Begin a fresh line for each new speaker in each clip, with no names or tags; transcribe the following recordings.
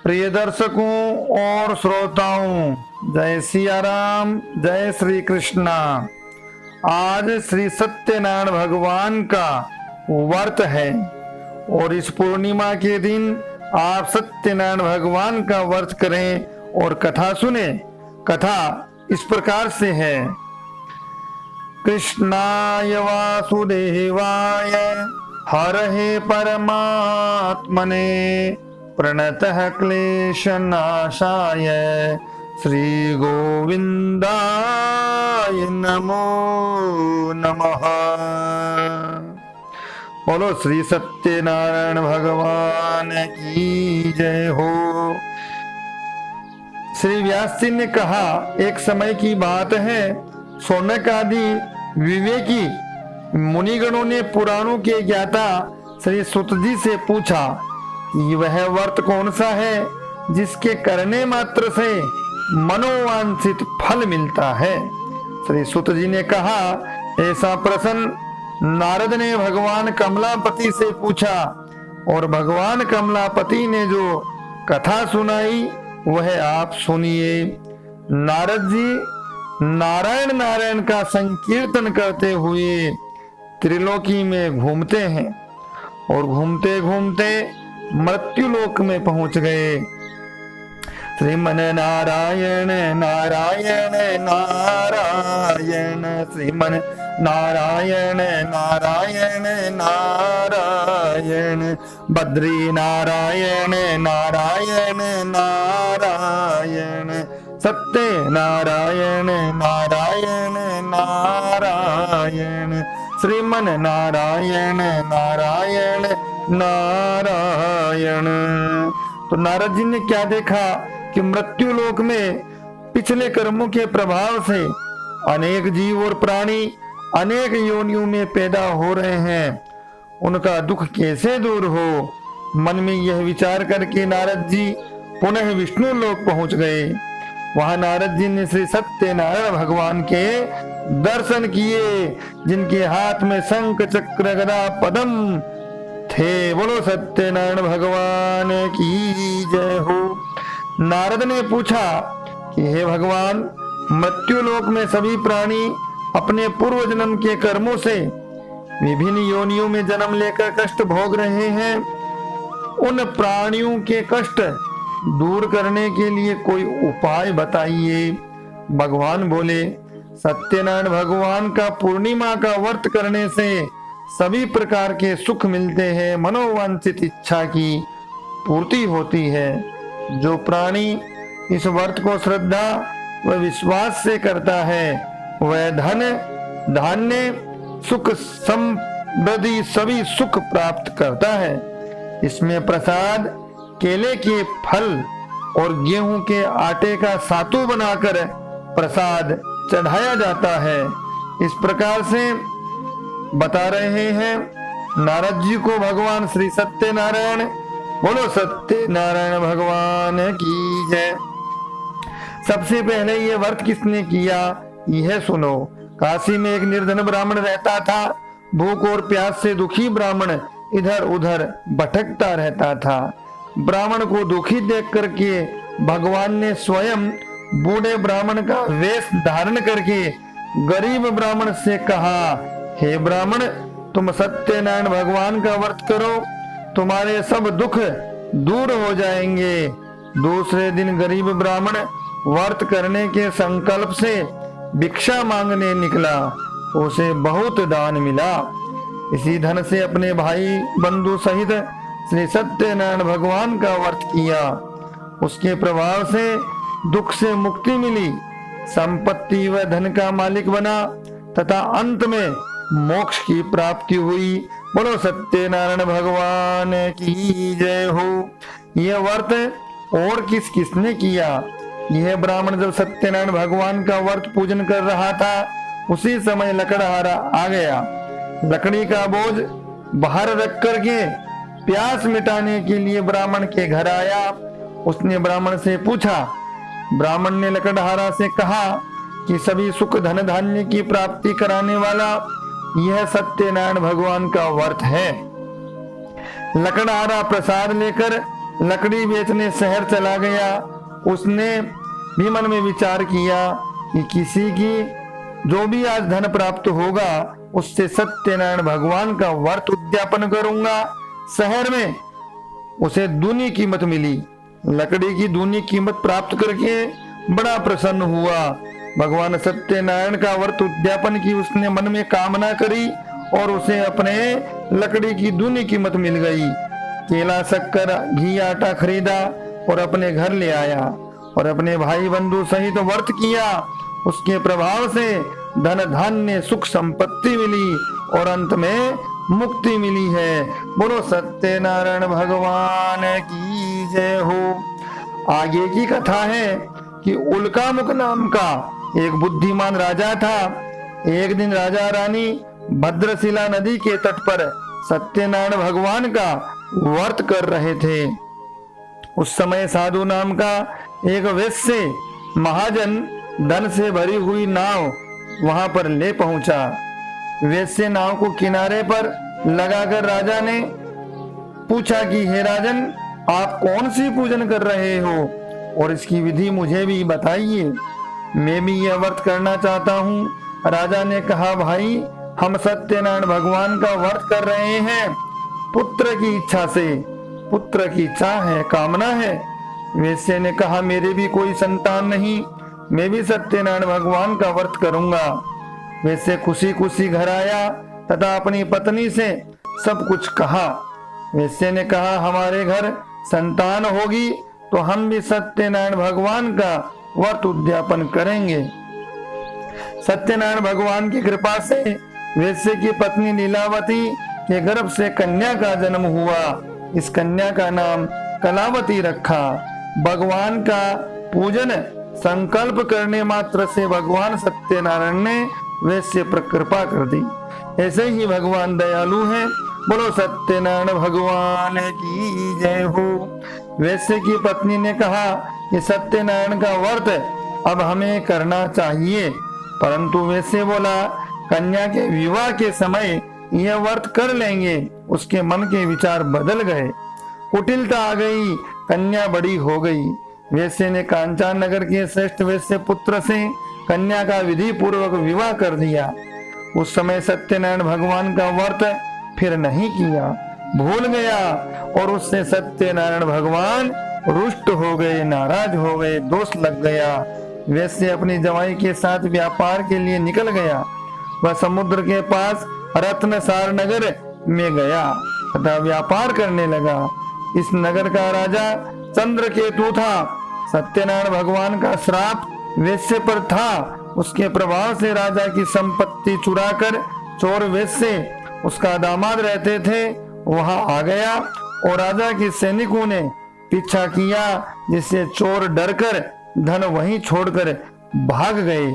प्रिय दर्शकों और श्रोताओं, जय सिया राम, जय श्री कृष्णा। आज श्री सत्यनारायण भगवान का व्रत है और इस पूर्णिमा के दिन आप सत्यनारायण भगवान का व्रत करें और कथा सुने। कथा इस प्रकार से है। कृष्णाय वासुदेवाय हरहे परमात्मने प्रणतः क्लेशनाशाय श्री गोविंदाय नमो नमः। बोलो श्री सत्यनारायण भगवान की जय हो। श्री व्यास जी ने कहा, एक समय की बात है, शौनक आदि विवेकी मुनिगणों ने पुराणों के ज्ञाता श्री सुत जी से पूछा कि वह व्रत कौन सा है जिसके करने मात्र से मनोवांछित फल मिलता है। श्री सुत जी ने कहा, ऐसा प्रश्न नारद ने भगवान कमलापति से पूछा और भगवान कमलापति ने जो कथा सुनाई वह आप सुनिए। नारद जी नारायण नारायण का संकीर्तन करते हुए त्रिलोकी में घूमते हैं और घूमते घूमते मृत्युलोक में पहुंच गए। श्रीमन नारायण नारायण नारायण, श्रीमन नारायण नारायण नारायण, बद्री नारायण नारायण नारायण, सत्य नारायण नारायण नारायण, श्रीमन नारायण नारायण नारायण। तो नारद जी ने क्या देखा कि मृत्युलोक में पिछले कर्मों के प्रभाव से अनेक जीव और प्राणी अनेक योनियों में पैदा हो रहे हैं, उनका दुख कैसे दूर हो। मन में यह विचार करके नारद जी पुनः विष्णु लोक पहुंच गए। वहां नारद जी ने श्री सत्यनारायण भगवान के दर्शन किए, जिनके हाथ में शंख चक्र गदा पद्म थे। बोलो सत्यनारायण भगवान की जय हो। नारद ने पूछा कि हे भगवान, मृत्युलोक में सभी प्राणी अपने पूर्व जन्म के कर्मों से विभिन्न योनियों में जन्म लेकर कष्ट भोग रहे हैं। उन प्राणियों के कष्ट दूर करने के लिए कोई उपाय बताइए। भगवान बोले, सत्यनारायण भगवान का पूर्णिमा का व्रत करने से सभी प्रकार के सुख मिलते हैं, मनोवांछित इच्छा की पूर्ति होती है। जो प्राणी इस व्रत को श्रद्धा व विश्वास से करता है, वह धन धान्य सुख समृद्धि सभी सुख प्राप्त करता है। इसमें प्रसाद केले के फल और गेहूं के आटे का सातु बनाकर प्रसाद चढ़ाया जाता है। इस प्रकार से बता रहे हैं नारद जी को भगवान श्री सत्यनारायण। बोलो सत्यनारायण भगवान की जय। सबसे पहले ये व्रत किसने किया, यह सुनो। काशी में एक निर्धन ब्राह्मण रहता था। भूख और प्यास से दुखी ब्राह्मण इधर उधर भटकता रहता था। ब्राह्मण को दुखी देख करके भगवान ने स्वयं बूढ़े ब्राह्मण का वेश धारण करके गरीब ब्राह्मण से कहा, हे ब्राह्मण, तुम सत्यनारायण भगवान का व्रत करो, तुम्हारे सब दुख दूर हो जाएंगे। दूसरे दिन गरीब ब्राह्मण व्रत करने के संकल्प से भिक्षा मांगने निकला। उसे बहुत दान मिला। इसी धन से अपने भाई बंधु सहित श्री सत्यनारायण भगवान का व्रत किया। उसके प्रभाव से दुख से मुक्ति मिली, संपत्ति व धन का मालिक बना तथा अंत में मोक्ष की प्राप्ति हुई। बोलो सत्यनारायण भगवान की जय हो। यह व्रत और किस किसने किया? यह ब्राह्मण जब सत्यनारायण भगवान का व्रत पूजन कर रहा था, उसी समय लकड़हारा आ गया। लकड़ी का बोझ बाहर रख करके प्यास मिटाने के लिए ब्राह्मण के घर आया। उसने ब्राह्मण से पूछा। ब्राह्मण ने लकड़हारा से कहा कि सभी सुख धन धान्य की प्राप्ति कराने वाला यह सत्यनारायण भगवान का व्रत है। लकड़हारा प्रसाद लेकर लकड़ी बेचने शहर चला गया। उसने भी मन में विचार किया कि किसी की जो भी आज धन प्राप्त होगा उससे सत्यनारायण भगवान का व्रत उद्यापन करूंगा। शहर में उसे दूनी कीमत मिली। लकड़ी की दूनी कीमत प्राप्त करके बड़ा प्रसन्न हुआ। भगवान सत्यनारायण का व्रत उद्यापन की उसने मन में कामना करी और उसे अपने लकड़ी की दूनी कीमत मिल गई। केला, शक्कर, घी, आटा खरीदा और अपने घर ले आया और अपने भाई बंधु सहित व्रत किया। उसके प्रभाव से धन धान्य सुख संपत्ति मिली और अंत में मुक्ति मिली है। बोलो सत्यनारायण भगवान की जय हो। आगे की कथा है कि उल्कामुख नाम का एक बुद्धिमान राजा था। एक दिन राजा रानी भद्रशिला नदी के तट पर सत्यनारायण भगवान का व्रत कर रहे थे। उस समय साधु नाम का एक वैश्य महाजन धन से भरी हुई नाव वहां पर ले पहुंचा। वैश्य नाव को किनारे पर लगाकर राजा ने पूछा कि हे राजन, आप कौन सी पूजन कर रहे हो और इसकी विधि मुझे भी बताइए, मैं भी यह व्रत करना चाहता हूँ। राजा ने कहा, भाई हम सत्यनारायण भगवान का व्रत कर रहे हैं पुत्र की इच्छा से। पुत्र की चाह है, कामना है। वैश्य ने कहा, मेरे भी कोई संतान नहीं, मैं भी सत्यनारायण भगवान का व्रत करूंगा। वैसे खुशी खुशी घर आया तथा अपनी पत्नी से सब कुछ कहा। वैश्य ने कहा, हमारे घर संतान होगी तो हम भी सत्यनारायण भगवान का व्रत उद्यापन करेंगे। सत्यनारायण भगवान की कृपा से वैश्य की पत्नी लीलावती के गर्भ से कन्या का जन्म हुआ। इस कन्या का नाम कलावती रखा। भगवान का पूजन संकल्प करने मात्र से भगवान सत्यनारायण ने वैश्य पर कृपा कर दी। ऐसे ही भगवान दयालु हैं। बोलो सत्यनारायण भगवान की जय हो। वैश्य की पत्नी ने कहा कि सत्यनारायण का व्रत अब हमें करना चाहिए, परंतु वैश्य बोला, कन्या के विवाह के समय यह व्रत कर लेंगे। उसके मन के विचार बदल गए, कुटिलता आ गई, कन्या बड़ी हो गई। वैश्य ने कांचान नगर के श्रेष्ठ वैश्य पुत्र से कन्या का विधि पूर्वक विवाह कर दिया। उस समय सत्यनारायण भगवान का व्रत फिर नहीं किया, भूल गया और उससे सत्यनारायण भगवान रुष्ट हो गए, नाराज हो गए, दोष लग गया। वैश्य अपनी जवाई के साथ व्यापार के लिए निकल गया। वह समुद्र के पास रत्नसार नगर में गया तथा व्यापार करने लगा। इस नगर का राजा चंद्रकेतु था। सत्यनारायण भगवान का श्राप वैश्य पर था। उसके प्रभाव से राजा की संपत्ति चुराकर चोर वैश्य, उसका दामाद रहते थे, वहां आ गया और राजा के सैनिकों ने पीछा किया, जिससे चोर डरकर धन वहीं छोड़कर भाग गए।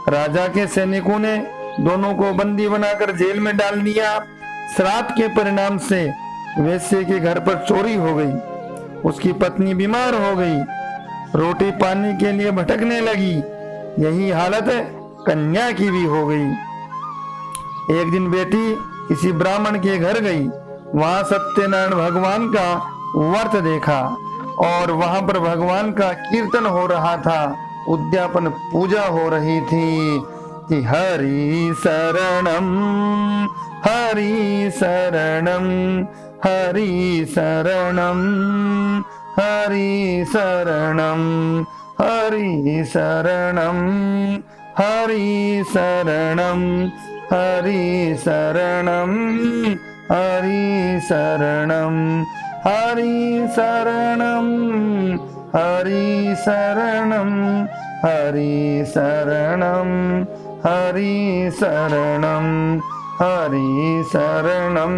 राजा के सैनिकों ने दोनों को बंदी बनाकर जेल में डाल दिया। श्राप के परिणाम से वैश्य के घर पर चोरी हो गई। उसकी पत्नी बीमार हो गई, रोटी पानी के लिए भटकने लगी। यही हालत कन्या की भी हो गई। एक दिन बेटी किसी ब्राह्मण के घर गई। वहां सत्यनारायण भगवान का व्रत देखा और वहां पर भगवान का कीर्तन हो रहा था, उद्यापन पूजा हो रही थी कि हरि शरणम हरि शरणम हरि शरणम हरि शरणम हरि शरणम हरि शरणम हरि शरणम हरि शरणम हरि शरणम हरि शरणम हरि शरणम हरि शरणम हरि शरणम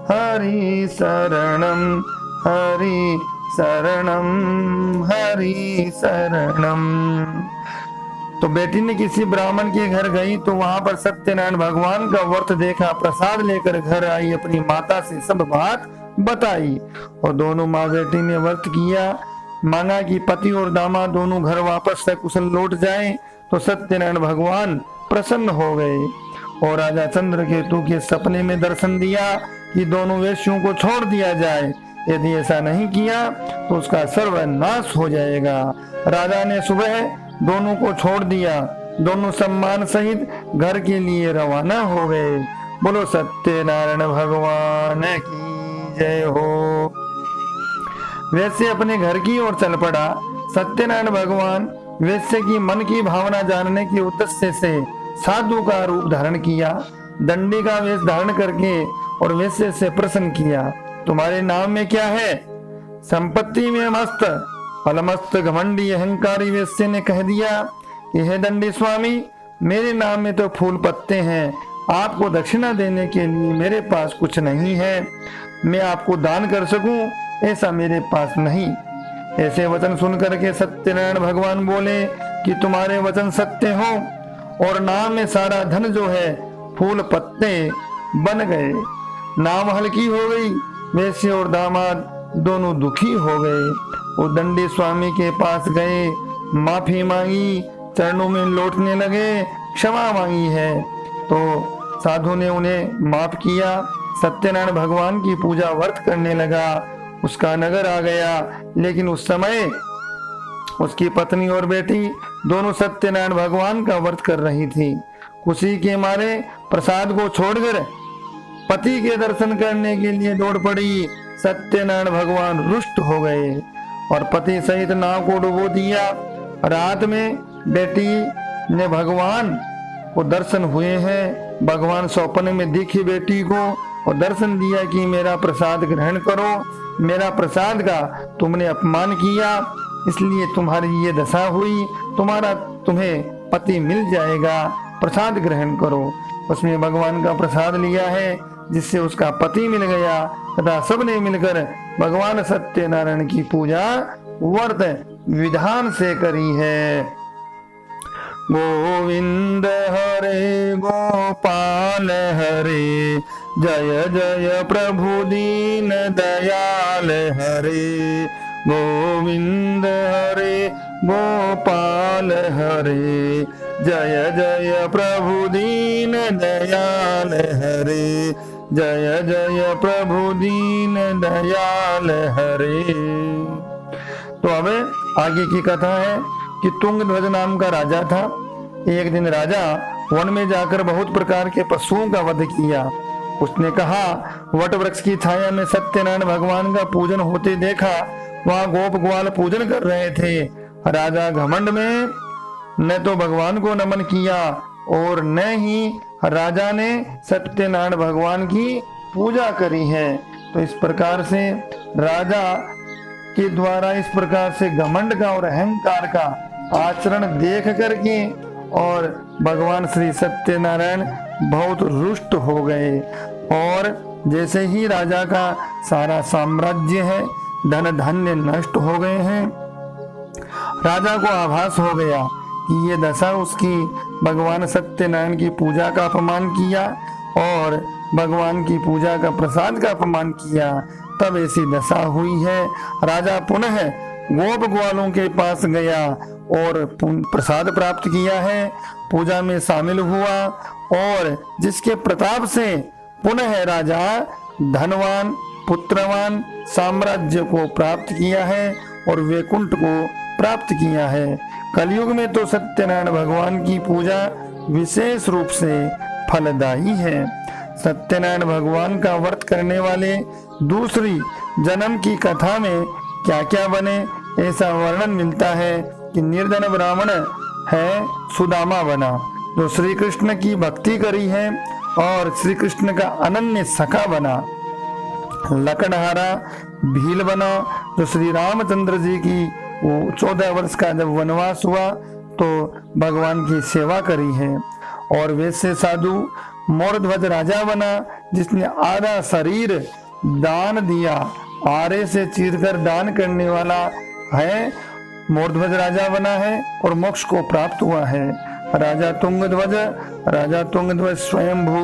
हरि शरणम हरि शरणम हरि शरणम। तो बेटी ने किसी ब्राह्मण के घर गई तो वहां पर सत्यनारायण भगवान का व्रत देखा। प्रसाद लेकर घर आई, अपनी माता से सब बात बताई और दोनों माँ बेटी ने व्रत किया। मांगा कि पति और दामाद दोनों घर वापस सकुशल लौट जाएं। तो सत्यनारायण भगवान प्रसन्न हो गए और राजा चंद्रकेतु के सपने में दर्शन दिया कि दोनों वेश्यों को छोड़ दिया जाए। यदि ऐसा नहीं किया तो उसका सर्वनाश हो जाएगा। राजा ने सुबह दोनों को छोड़ दिया। दोनों सम्मान सहित घर के लिए रवाना हो गए। बोलो सत्यनारायण भगवान की जय हो। वैसे अपने घर की ओर चल पड़ा। सत्यनारायण भगवान वैसे की मन की भावना जानने के उद्देश्य से साधु का रूप धारण किया। दंडी का वेश धारण करके और वैसे से प्रश्न किया, तुम्हारे नाम में क्या है? संपत्ति में मस्त अलमस्त घमंडी अहंकारी वैश्य ने कह दिया कि हे दंडी स्वामी, मेरे नाम में तो फूल पत्ते हैं। आपको दक्षिणा देने के लिए मेरे पास कुछ नहीं है। मैं आपको दान कर सकूं ऐसा मेरे पास नहीं। ऐसे वचन सुनकर के सत्यनारायण भगवान बोले कि तुम्हारे वचन सत्य हो और नाम में सारा धन जो है फूल पत्ते बन गए। नाम हल्की हो गई। वैश्य और दामाद दोनों दुखी हो गए। वो दंडी स्वामी के पास गए, माफी मांगी, चरणों में लौटने लगे, क्षमा मांगी है। तो साधु ने उन्हें माफ किया। सत्यनारायण भगवान की पूजा व्रत करने लगा। उसका नगर आ गया। लेकिन उस समय उसकी पत्नी और बेटी दोनों सत्यनारायण भगवान का व्रत कर रही थी। खुशी के मारे प्रसाद को छोड़कर पति के दर्शन करने के लिए दौड़ पड़ी। सत्यनारायण भगवान रुष्ट हो गए और पति सहित नाव को डुबो दिया। रात में बेटी ने भगवान को दर्शन हुए हैं। भगवान स्वप्न में दिखी बेटी को और दर्शन दिया कि मेरा प्रसाद ग्रहण करो। मेरा प्रसाद का तुमने अपमान किया, इसलिए तुम्हारी ये दशा हुई। तुम्हें पति मिल जाएगा, प्रसाद ग्रहण करो। उसने भगवान का प्रसाद लिया है, जिससे उसका पति मिल गया तथा सबने मिलकर भगवान सत्यनारायण की पूजा व्रत विधान से करी है। गोविंद हरे गोपाल हरे, जय जय प्रभु दीन दयाल हरे। गोविंद हरे गोपाल हरे, जय जय प्रभु दीन दयाल हरे। जय जय प्रभु दीन दयाल हरे। तो अब आगे की कथा है कि तुंगध्वज नाम का राजा था। एक दिन राजा वन में जाकर बहुत प्रकार के पशुओं का वध किया। उसने कहा, वट वृक्ष की छाया में सत्यनारायण भगवान का पूजन होते देखा। वहां गोप ग्वाल पूजन कर रहे थे। राजा घमंड में न तो भगवान को नमन किया और न ही राजा ने सत्यनारायण भगवान की पूजा करी है। तो इस प्रकार से राजा के द्वारा इस प्रकार से घमंड का और अहंकार का आचरण देख करके और भगवान श्री सत्यनारायण बहुत रुष्ट हो गए। और जैसे ही राजा का सारा साम्राज्य है, धन धान्य नष्ट हो गए हैं। राजा को आभास हो गया कि ये दशा उसकी भगवान सत्यनारायण की पूजा का अपमान किया और भगवान की पूजा का प्रसाद का अपमान किया, तब ऐसी दशा हुई है। राजा पुनः गोप ग्वालों के पास गया और प्रसाद प्राप्त किया है, पूजा में शामिल हुआ और जिसके प्रताप से पुनः राजा धनवान पुत्रवान साम्राज्य को प्राप्त किया है और वैकुंठ को प्राप्त किया है। कलयुग में तो सत्यनारायण भगवान की पूजा विशेष रूप से फलदायी है। सत्यनारायण भगवान का व्रत करने वाले दूसरी जन्म की कथा में क्या क्या बने, ऐसा वर्णन मिलता है कि निर्धन ब्राह्मण है सुदामा बना, जो श्री कृष्ण की भक्ति करी है और श्री कृष्ण का अनन्य सखा बना। लकड़हारा भील बना, जो श्री रामचंद्र जी की 14 वर्ष का जब वनवास हुआ तो भगवान की सेवा करी है। और वैसे साधु मोरध्वज राजा बना, जिसने आधा शरीर दान दिया। आरे से चीरकर दान करने वाला है, मोरध्वज राजा बना है और मोक्ष को प्राप्त हुआ है। राजा तुंगध्वज स्वयंभू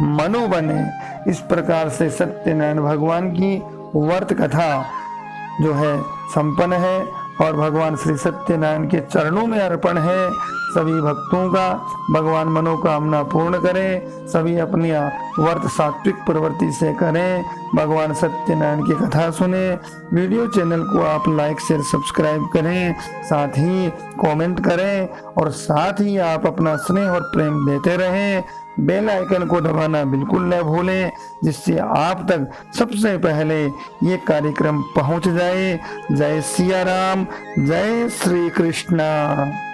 मनु बने। इस प्रकार से सत्यनारायण भगवान की व्रत कथा जो है संपन्न है। और भगवान श्री सत्यनारायण के चरणों में अर्पण है। सभी भक्तों का भगवान मनोकामना पूर्ण करें, सभी अपनी व्रत सात्विक प्रवृत्ति से करें, भगवान सत्यनारायण की कथा सुने। वीडियो चैनल को आप लाइक शेयर सब्सक्राइब करें, साथ ही कमेंट करें और साथ ही आप अपना स्नेह और प्रेम देते रहें। बेल आइकन को दबाना बिल्कुल न भूलें, जिससे आप तक सबसे पहले ये कार्यक्रम पहुंच जाए। जय सिया राम, जय श्री कृष्णा।